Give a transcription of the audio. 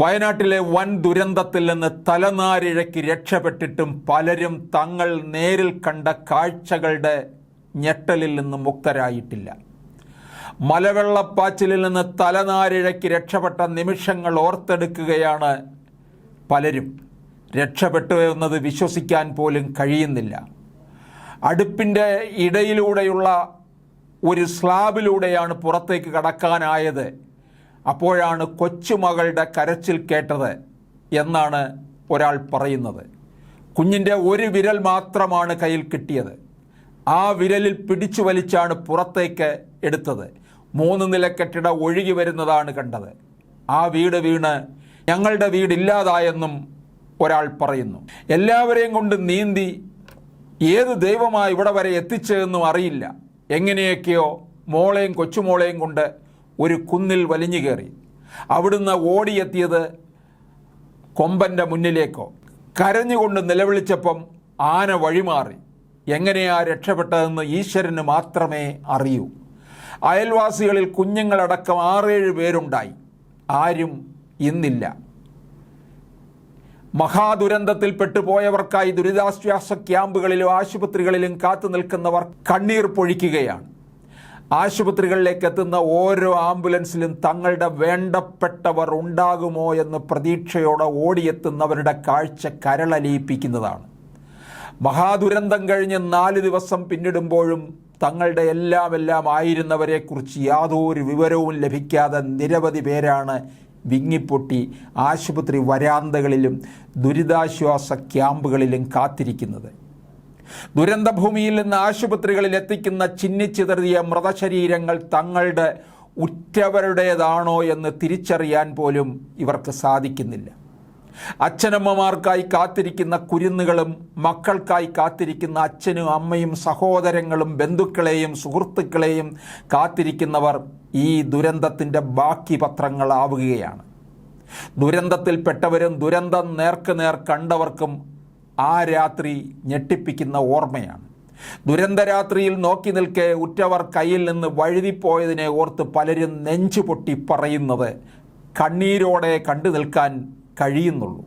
വയനാട്ടിലെ വൻ ദുരന്തത്തിൽ നിന്ന് തലനാരിഴയ്ക്ക് രക്ഷപ്പെട്ടിട്ടും പലരും തങ്ങൾ നേരിൽ കണ്ട കാഴ്ചകളുടെ ഞെട്ടലിൽ നിന്ന് മുക്തരായിട്ടില്ല. മലവെള്ളപ്പാച്ചിലിൽ നിന്ന് തലനാരിഴയ്ക്ക് രക്ഷപ്പെട്ട നിമിഷങ്ങൾ ഓർത്തെടുക്കുകയാണ് പലരും. രക്ഷപ്പെട്ടു എന്നത് വിശ്വസിക്കാൻ പോലും കഴിയുന്നില്ല. അടുപ്പിൻ്റെ ഇടയിലൂടെയുള്ള ഒരു സ്ലാബിലൂടെയാണ് പുറത്തേക്ക് കടക്കാനായത്. അപ്പോഴാണ് കൊച്ചുമകളുടെ കരച്ചിൽ കേട്ടത് എന്നാണ് ഒരാൾ പറയുന്നത്. കുഞ്ഞിൻ്റെ ഒരു വിരൽ മാത്രമാണ് കയ്യിൽ കിട്ടിയത്. ആ വിരലിൽ പിടിച്ചു വലിച്ചാണ് പുറത്തേക്ക് എടുത്തത്. 3 നില കെട്ടിടം ഒഴുകി വരുന്നതാണ് കണ്ടത്. ആ വീട് വീണ് ഞങ്ങളുടെ വീടില്ലാതായെന്നും ഒരാൾ പറയുന്നു. എല്ലാവരെയും കൊണ്ട് നീന്തി ഏത് ദൈവമായി ഇവിടെ വരെ എത്തിച്ചതെന്നും അറിയില്ല. എങ്ങനെയൊക്കെയോ മോളെയും കൊച്ചുമോളെയും കൊണ്ട് ഒരു കുന്നിൽ വലിഞ്ഞു കയറി. അവിടുന്ന് ഓടിയെത്തിയത് കൊമ്പൻ്റെ മുന്നിലേക്കോ. കരഞ്ഞുകൊണ്ട് നിലവിളിച്ചപ്പം ആന വഴിമാറി. എങ്ങനെയാ രക്ഷപ്പെട്ടതെന്ന് ഈശ്വരന് മാത്രമേ അറിയൂ. അയൽവാസികളിൽ കുഞ്ഞുങ്ങളടക്കം 6-7 പേരുണ്ടായി. ആരും ഇന്നില്ല. മഹാദുരന്തത്തിൽപ്പെട്ടു പോയവർക്കായി ദുരിതാശ്വാസ ക്യാമ്പുകളിലും ആശുപത്രികളിലും കാത്തു നിൽക്കുന്നവർ കണ്ണീർ പൊഴിക്കുകയാണ്. ആശുപത്രികളിലേക്ക് എത്തുന്ന ഓരോ ആംബുലൻസിലും തങ്ങളുടെ വേണ്ടപ്പെട്ടവർ ഉണ്ടാകുമോ എന്ന് പ്രതീക്ഷയോടെ ഓടിയെത്തുന്നവരുടെ കാഴ്ച കരളലിയിപ്പിക്കുന്നതാണ്. മഹാദുരന്തം കഴിഞ്ഞ് 4 ദിവസം പിന്നിടുമ്പോഴും തങ്ങളുടെ എല്ലാം ആയിരുന്നവരെക്കുറിച്ച് യാതൊരു വിവരവും ലഭിക്കാതെ നിരവധി പേരാണ് വിങ്ങിപ്പൊട്ടി ആശുപത്രി വരാന്തകളിലും ദുരിതാശ്വാസ ക്യാമ്പുകളിലും കാത്തിരിക്കുന്നത്. ദുരന്തഭൂമിയിൽ നിന്ന് ആശുപത്രികളിൽ എത്തിക്കുന്ന ചിന്നിച്ചിതറിയ മൃതശരീരങ്ങൾ തങ്ങളുടെ ഉറ്റവരുടേതാണോ എന്ന് തിരിച്ചറിയാൻ പോലും ഇവർക്ക് സാധിക്കുന്നില്ല. അച്ഛനമ്മമാർക്കായി കാത്തിരിക്കുന്ന കുരുന്നുകളും മക്കൾക്കായി കാത്തിരിക്കുന്ന അച്ഛനും അമ്മയും സഹോദരങ്ങളും ബന്ധുക്കളെയും സുഹൃത്തുക്കളെയും കാത്തിരിക്കുന്നവർ ഈ ദുരന്തത്തിൻ്റെ ബാക്കി പത്രങ്ങളാവുകയാണ്. ദുരന്തത്തിൽപ്പെട്ടവരും ദുരന്തം നേർക്കുനേർ കണ്ടവർക്കും ആ രാത്രി ഞെട്ടിപ്പിക്കുന്ന ഓർമ്മയാണ്. ദുരന്തരാത്രിയിൽ നോക്കി നിൽക്കെ ഉറ്റവർ കയ്യിൽ നിന്ന് വഴുതിപ്പോയതിനെ ഓർത്ത് പലരും നെഞ്ചുപൊട്ടി പറയുന്നത് കണ്ണീരോടെ കണ്ടു നിൽക്കാൻ കഴിയുന്നുള്ളൂ.